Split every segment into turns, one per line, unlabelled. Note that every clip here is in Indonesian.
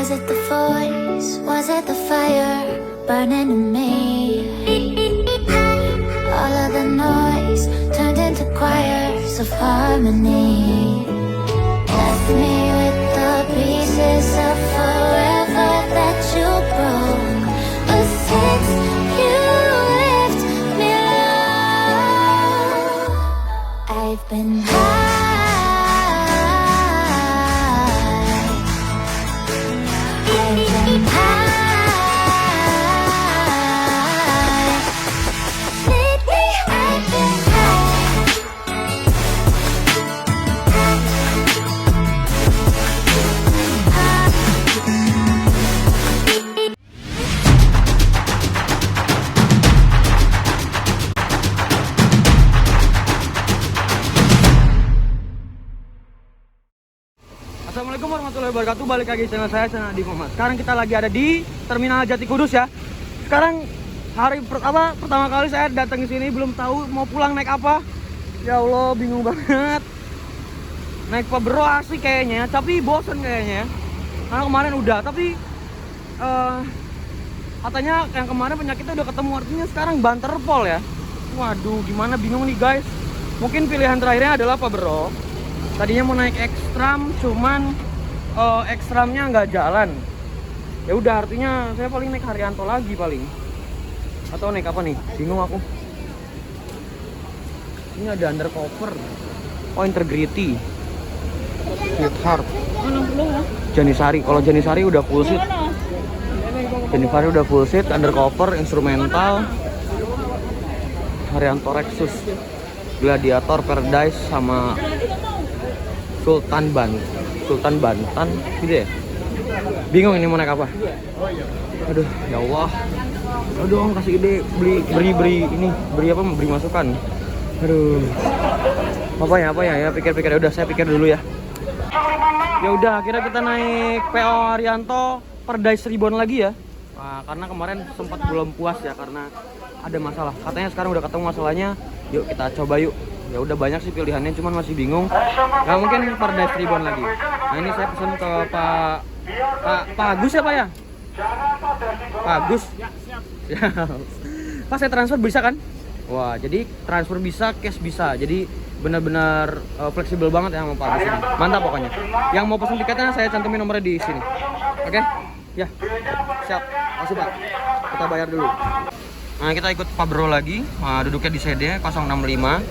Was it the voice? Was it the fire burning in me? All of the noise turned into choirs of harmony. Left me with the pieces of forever that you broke. But since you left me alone, I've been high.
Assalamualaikum warahmatullahi wabarakatuh. Balik lagi channel saya, channel Adi Muhammad. Sekarang kita lagi ada di Terminal Jati Kudus ya. Sekarang hari pertama kali saya datang ke sini, belum tahu mau pulang naik apa. Ya Allah, bingung banget. Naik Pabro asik kayaknya, tapi bosen kayaknya. Karena kemarin udah, tapi katanya yang kemarin penyakitnya udah ketemu, artinya sekarang Banterpol ya. Waduh, gimana, bingung nih guys. Mungkin pilihan terakhirnya adalah Pabro. Tadinya mau naik ekstram, cuman ekstramnya nggak jalan. Ya udah, artinya saya paling naik Haryanto lagi paling. Atau naik apa nih? Bingung aku. Ini ada undercover. Oh, Integrity. Sweetheart. Janisari. Kalau Janisari udah full seat. Janisari udah full seat, undercover, instrumental. Haryanto Rexus, Gladiator, Paradise, sama Sultan Bantan gitu ya. Bingung ini mau naik apa. Aduh, ya Allah. Aduh, kasih ide, beri masukan. Aduh. Apa ya, pikir-pikir. Udah, saya pikir dulu ya. Ya udah, akhirnya kita naik PO Haryanto Paradise Reborn lagi ya. Nah, karena kemarin sempat belum puas ya karena ada masalah. Katanya sekarang udah ketemu masalahnya. Yuk kita coba yuk. Ya udah, banyak sih pilihannya, cuman masih bingung. Nggak mungkin Paradise Reborn lagi. Nah, ini saya pesan ke Pak Agus ya Pak ya? Pak Agus. Pak, saya transfer bisa kan? Wah, jadi transfer bisa, cash bisa. Jadi benar-benar fleksibel banget ya sama Pak Agus ini. Mantap pokoknya. Yang mau pesan tiketnya saya cantumin nomornya di sini. Oke? Ya. Siap. Makasih Pak. Kita bayar dulu. Nah, kita ikut Pak Bro lagi. Nah, duduknya di CD 065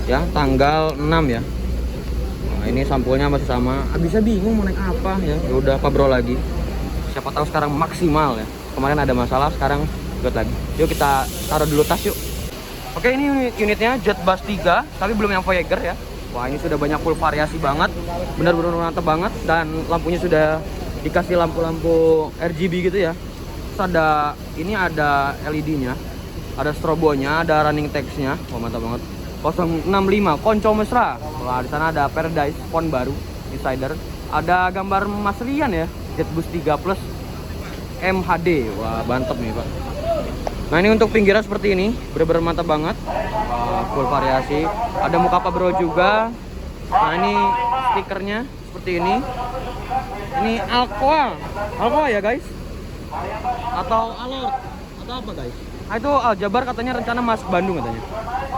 ya, tanggal 6 ya. Nah, ini sampulnya masih sama. Bisa bingung mau naik apa ya. Ya udah, Pak Bro lagi. Siapa tahu sekarang maksimal ya. Kemarin ada masalah, sekarang ikut lagi. Yuk kita taruh dulu tas yuk. Oke, ini unitnya Jet Bus 3, tapi belum yang Voyager ya. Wah, ini sudah banyak full variasi banget. Benar-benar mantap banget, dan lampunya sudah dikasih lampu-lampu RGB gitu ya. Terus ini ada LED-nya, ada strobonya, ada running text-nya. Wah, mantap banget. 065 Konco Mesra. Wah, di sana ada Paradise font baru Insider. Ada gambar Mas Rian ya, Jetbus 3 Plus MHD. Wah, mantap nih Pak. Nah, ini untuk pinggiran seperti ini, bener-bener mantap banget. Full variasi. Ada muka Pak Bro juga. Nah, ini stikernya seperti ini. Ini Alcoa ya guys, atau Alert atau apa guys? Nah, itu Aljabar katanya rencana masuk Bandung katanya.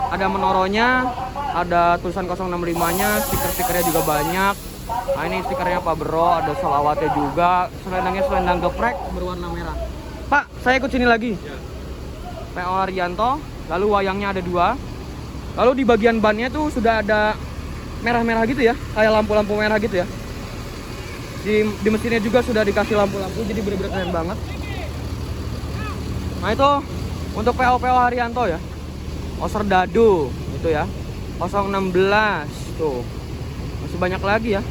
Ada menoronya, ada tulisan 065-nya, stiker-stikernya juga banyak. Nah, ini stikernya Pak Bro, ada selawatnya juga. Selendangnya selendang geprek berwarna merah. Pak, saya ikut sini lagi. PO Haryanto, lalu wayangnya ada 2. Lalu di bagian bannya tuh sudah ada merah-merah gitu ya, kayak lampu-lampu merah gitu ya. Di mesinnya juga sudah dikasih lampu-lampu, jadi bener-bener keren banget. Nah, itu untuk PO Haryanto ya. Oserdado itu ya. 016 tuh. Masih banyak lagi ya.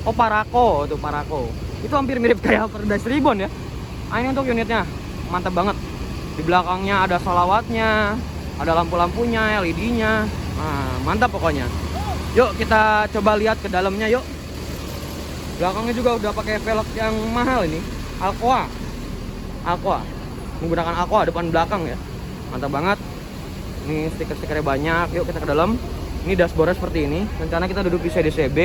Oh, Paraco tuh, Paraco. Itu hampir mirip kayak Paradise Reborn ya. Nah, ini untuk unitnya. Mantap banget. Di belakangnya ada salawatnya, ada lampu-lampunya, LED-nya. Nah, mantap pokoknya. Yuk kita coba lihat ke dalamnya yuk. Belakangnya juga udah pakai velg yang mahal ini. Alcoa. Menggunakan Alcoa depan belakang ya. Mantap banget. Ini stiker-stikernya banyak. Yuk kita ke dalam. Ini dashboardnya seperti ini. Rencana kita duduk di CDCB.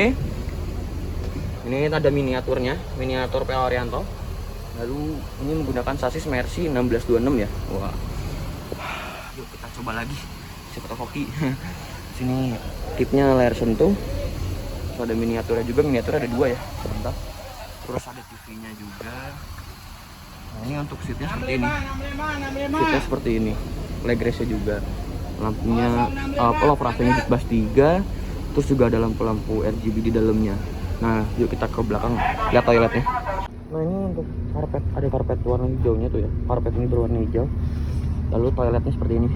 Ini ada miniaturnya, miniatur PO Haryanto. Lalu ini menggunakan sasis Mercy 1626 ya. Wah. Yuk kita coba lagi. Siapa tahu hoki. Sini tipnya layar sentuh. Terus ada miniaturnya juga, miniatur ada 2 ya. Mantap. Terus ada TV-nya juga. Nah, ini untuk seatnya seperti ini. Seatnya seperti ini. Leg rest-nya juga. Lampunya lovrasenya Hitbus 3. Terus juga ada lampu-lampu RGB di dalamnya. Nah, yuk kita ke belakang lihat toiletnya. Nah, ini untuk karpet, ada karpet warna hijaunya tuh ya. Karpet ini berwarna hijau. Lalu toiletnya seperti ini.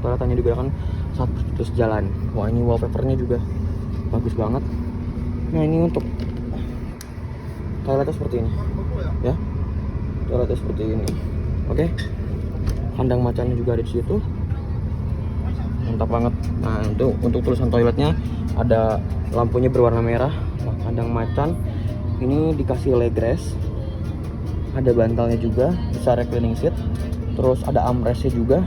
Toilet hanya digunakan saat terus jalan. Wah, ini wallpapernya juga bagus banget. Nah, ini untuk toiletnya seperti ini. Ya. Toiletnya seperti ini. Oke. Kandang macannya juga ada di situ. Mantap banget. Nah, untuk tulisan toiletnya ada lampunya berwarna merah. Nah, kandang macan ini dikasih leg rest. Ada bantalnya juga, bisa reclining seat. Terus ada armrestnya juga.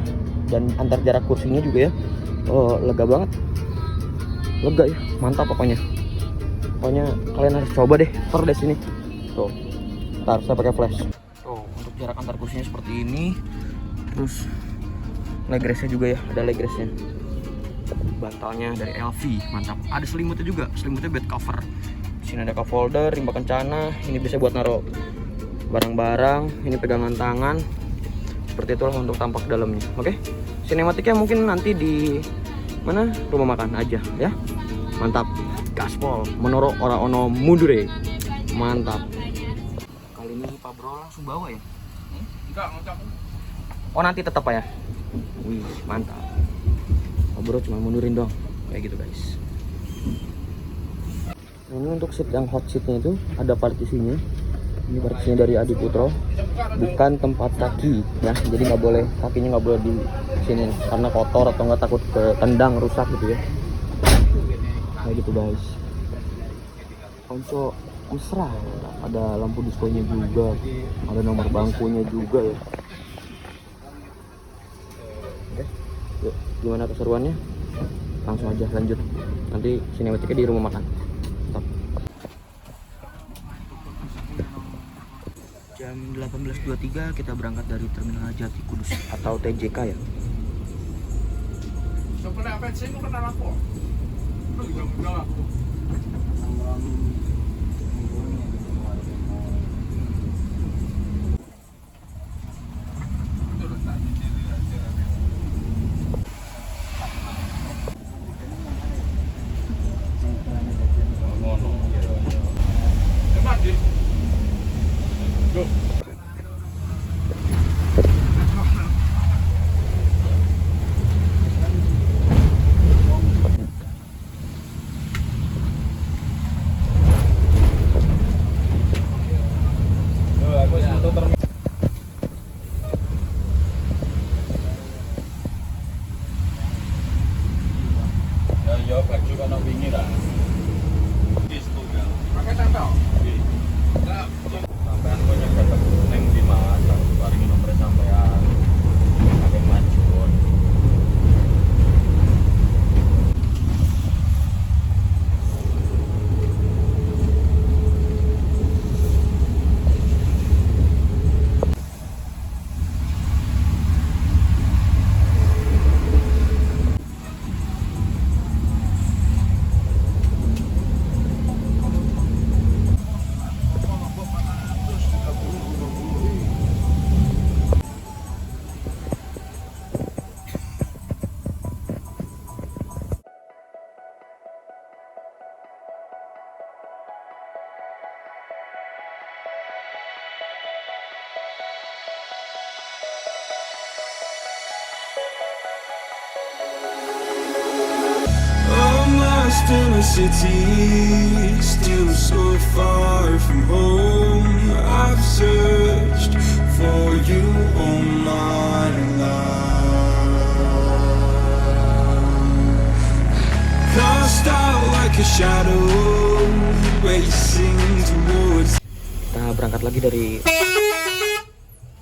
Dan antar jarak kursinya juga ya. Oh, lega banget. Lega ya, mantap pokoknya. Pokoknya kalian harus coba deh, deh sini. Tuh. Ntar saya pakai flash. Tuh, untuk jarak antar kursinya seperti ini. Terus leg restnya juga ya, ada leg restnya. Bantalnya dari LV, mantap. Ada selimutnya juga, selimutnya bed cover. Di sini ada cup holder, rimba kencana. Ini bisa buat naruh barang-barang. Ini pegangan tangan. Seperti itulah untuk tampak dalamnya. Oke. Sinematiknya mungkin nanti di mana? Rumah makan aja ya. Mantap. Gaspol menoro ora ono mundure. Mantap. Kali ini Pak Bro langsung bawa ya?
Enggak, ngocok.
Oh, nanti tetap Pak ya? Wih, mantap. Pak Bro cuma mundurin dong. Kayak gitu, guys. Nah, ini untuk seat yang hot seatnya itu ada partisinya. Ini partisinya dari Adi Putro, bukan tempat kaki ya, jadi nggak boleh, kakinya nggak boleh di sini karena kotor atau nggak takut ketendang rusak gitu ya. Kayak gitu guys. Konco mesra, ada lampu diskonya juga, ada nomor bangkunya juga ya. Oke, yuk gimana keseruannya? Langsung aja lanjut. Nanti sinematiknya di rumah makan. Jam 18.23 kita berangkat dari Terminal Jati Kudus atau TJK ya.
Sebenarnya apa sih itu kenal aku? Ya, baju kan wingi lah. Pakai tempel. Sampean kok nyebut ning di Mas, paringi nomor sampean. Pakai majuan.
Lost in a city, still so far from home. I've searched for you all my life. Cast out like a shadow, racing towards.
Kita berangkat lagi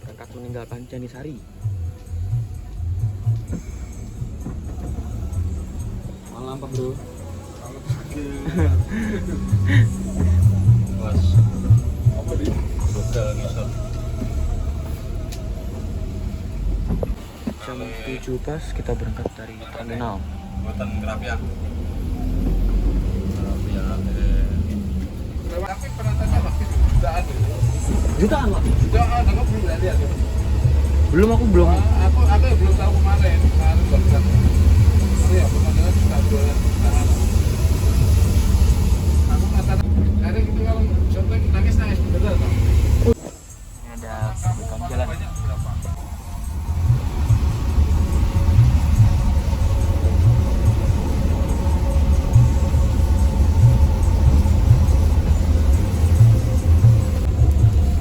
berangkat meninggalkan Canisari. Malam Pak Bro.
Bos. Apa di hotel ngisor?
7 pas kita berangkat dari terminal.
Buatan Grafia. Tapi penontonnya pasti jutaan.
Jutaan, Pak?
Jutaan, aku belum lihat.
Belum, aku belum.
Aku belum tahu kemarin barusan. Tapi ya pemandangan sudah jualan jutaan. Aku kata ada gitu kalau contoh nangis bener toh.
Ini ada bukan jalan.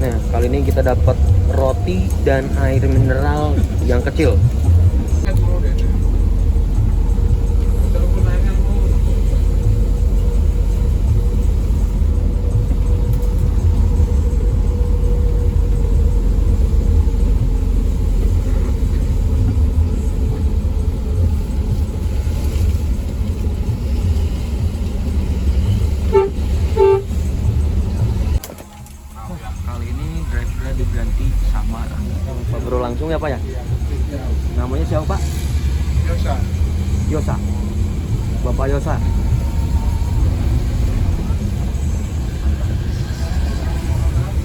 Nah, kali ini kita dapat roti dan air mineral yang kecil. Kali ini drivernya diganti sama Pak Bro langsung ya Pak ya? Namanya siapa Pak?
Yosa.
Yosa. Bapak Yosa.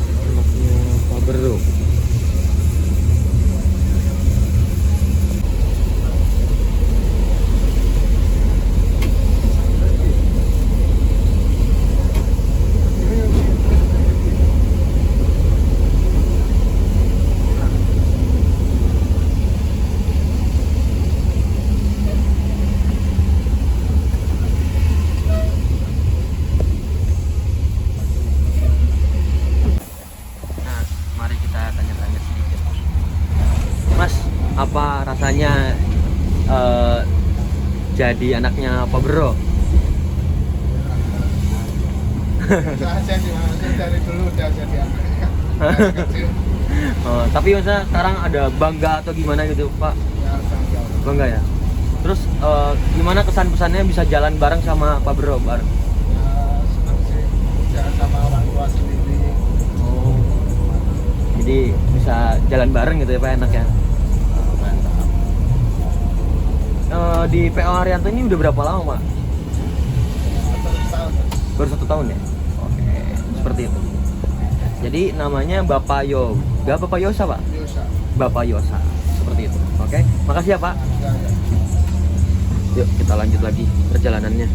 Anaknya Pak Bro. Apa rasanya jadi anaknya Pak Bro?
Saya dari dulu udah jadi anaknya.
Tapi maksudnya sekarang ada bangga atau gimana gitu Pak?
Ya, bangga.
Bangga ya? Terus gimana kesan-pesannya bisa jalan bareng sama Pak Bro bareng?
Ya, senang sih. Jangan sama orang tua sendiri.
Oh, jadi bisa jalan bareng gitu ya Pak, enak ya? Mantap. Di PO Haryanto ini udah berapa lama Pak? Baru 1 tahun ya? Oke, seperti itu. Jadi namanya Bapak Yoga, Bapak Yosa Pak?
Yosa.
Bapak Yosa, seperti itu. Oke, makasih ya Pak.
Ya, ya.
Yuk kita lanjut lagi perjalanannya.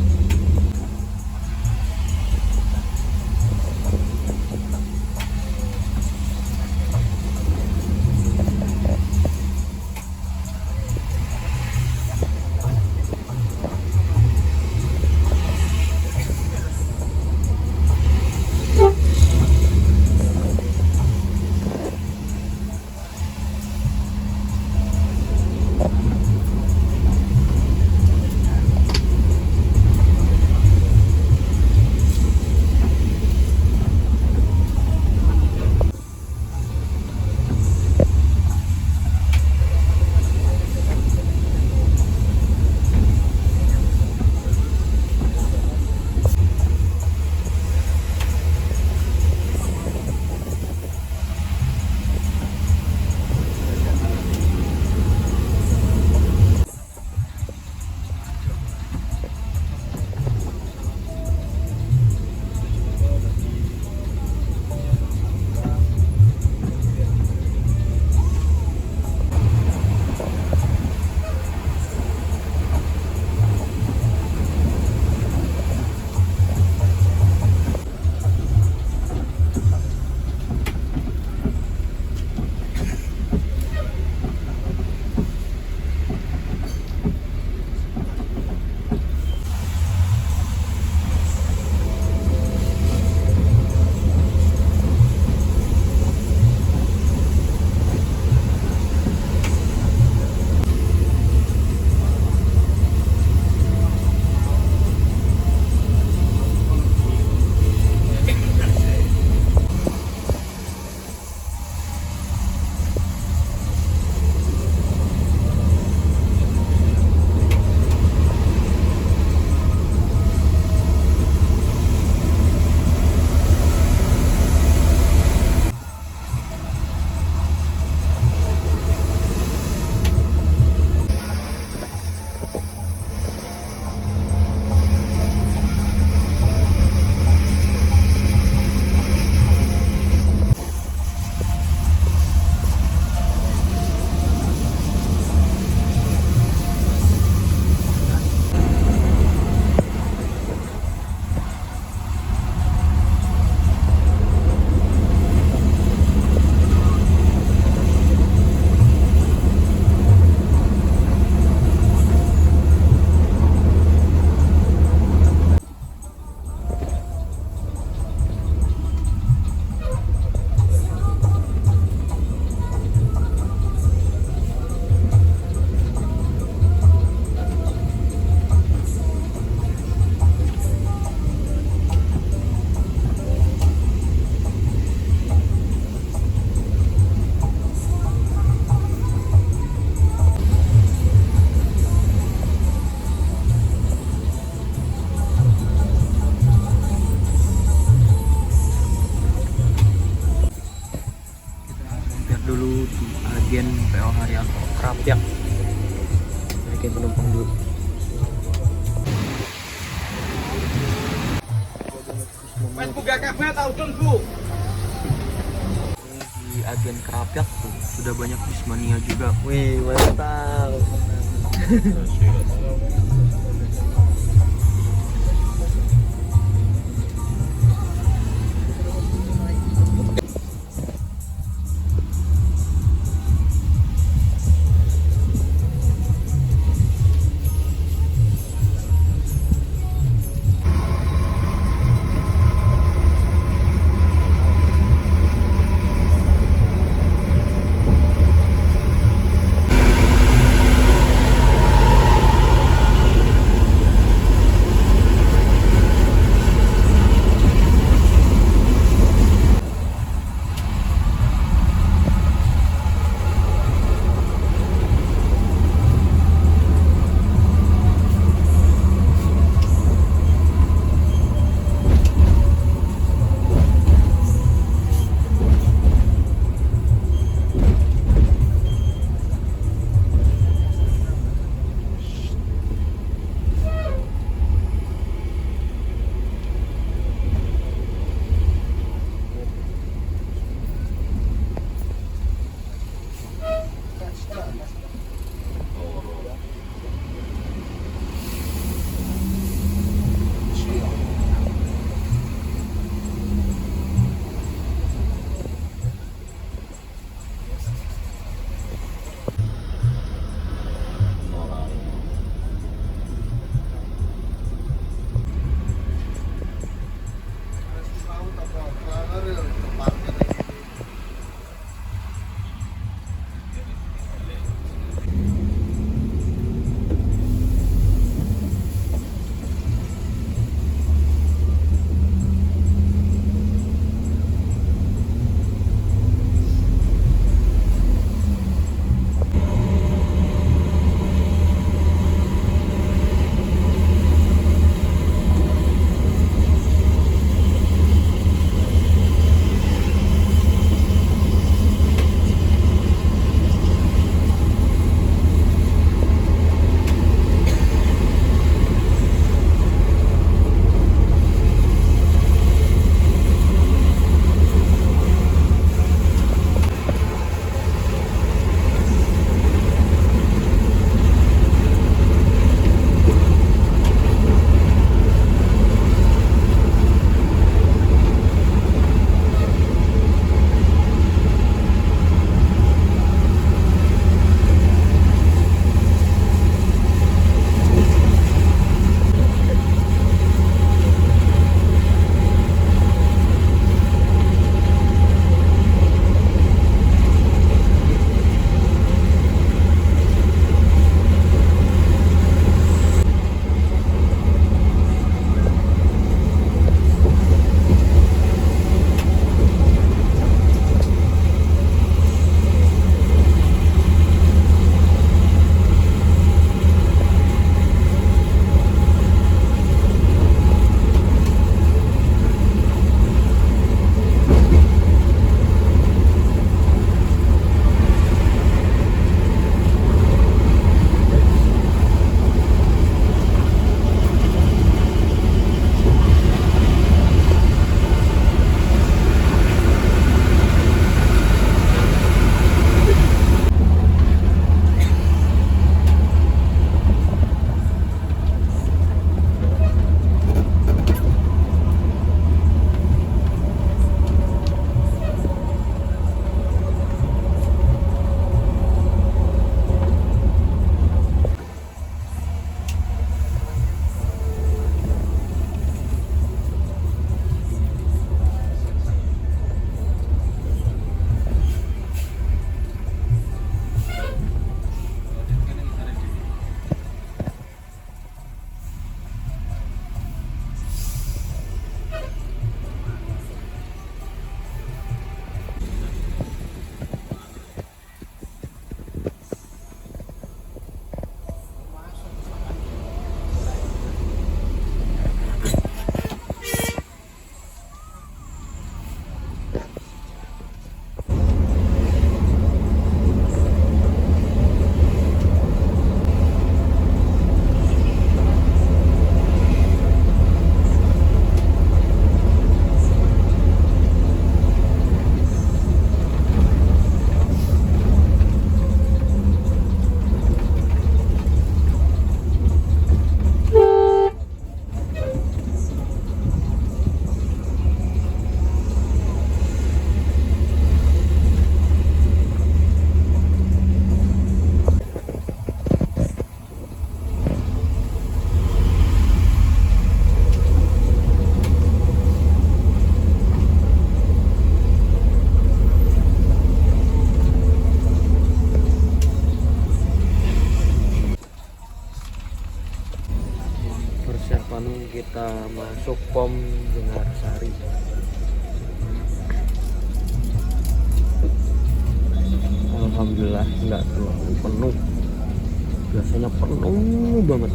dulu di agen PO Haryanto Krapyak. Naikin penumpang dulu.
Mas buka kafe tau dong bu.
Di agen Krapyak tuh sudah banyak bismania juga. Wih, mantap. nggak terlalu penuh. Biasanya penuh banget.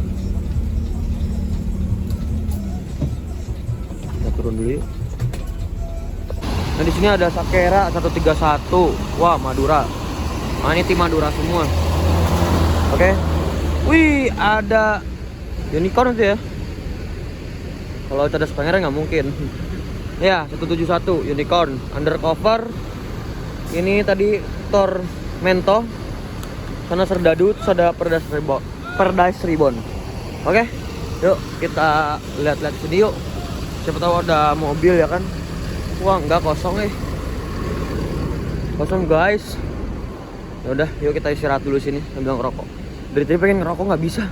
Kita turun dulu yuk. Nah di sini ada Sakera 131. Wah, Madura. Nah, ini tim Madura semua. Oke. Wih, ada unicorn tuh ya. Kalau ada Pangeran nggak mungkin. Ya, 171 unicorn undercover. Ini tadi Tormento. Sana Serdadu, terus ada Paradise Ribbon. Oke. Yuk, kita lihat-lihat sini yuk. Siapa tahu ada mobil ya kan. Wah, enggak, kosong kosong guys. Ya udah, yuk kita istirahat dulu sini sambil ngerokok. Dari tadi pengen ngerokok nggak bisa.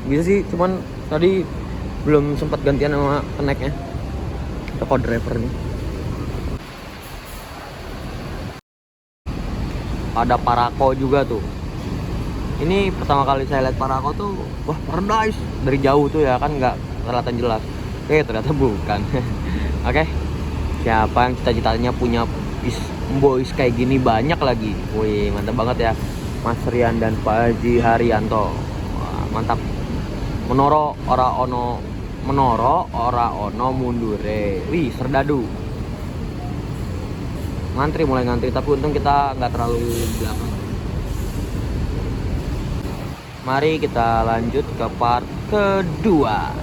Bisa sih, cuman tadi belum sempat gantian sama keneknya. Kita co-driver nih. Ada Paraco juga tuh. Ini pertama kali saya lihat Paraco tuh, wah Paradise dari jauh tuh ya kan, nggak kelihatan jelas. Ternyata bukan. Oke. Siapa yang cita-citanya punya boys kayak gini banyak lagi. Wih, mantap banget ya. Mas Rian dan Pak Haji Haryanto. Wah, mantap. Menoro ora ono mundure. Wih, Serdadu. Mulai ngantri, tapi untung kita nggak terlalu belakang. Mari kita lanjut ke part kedua.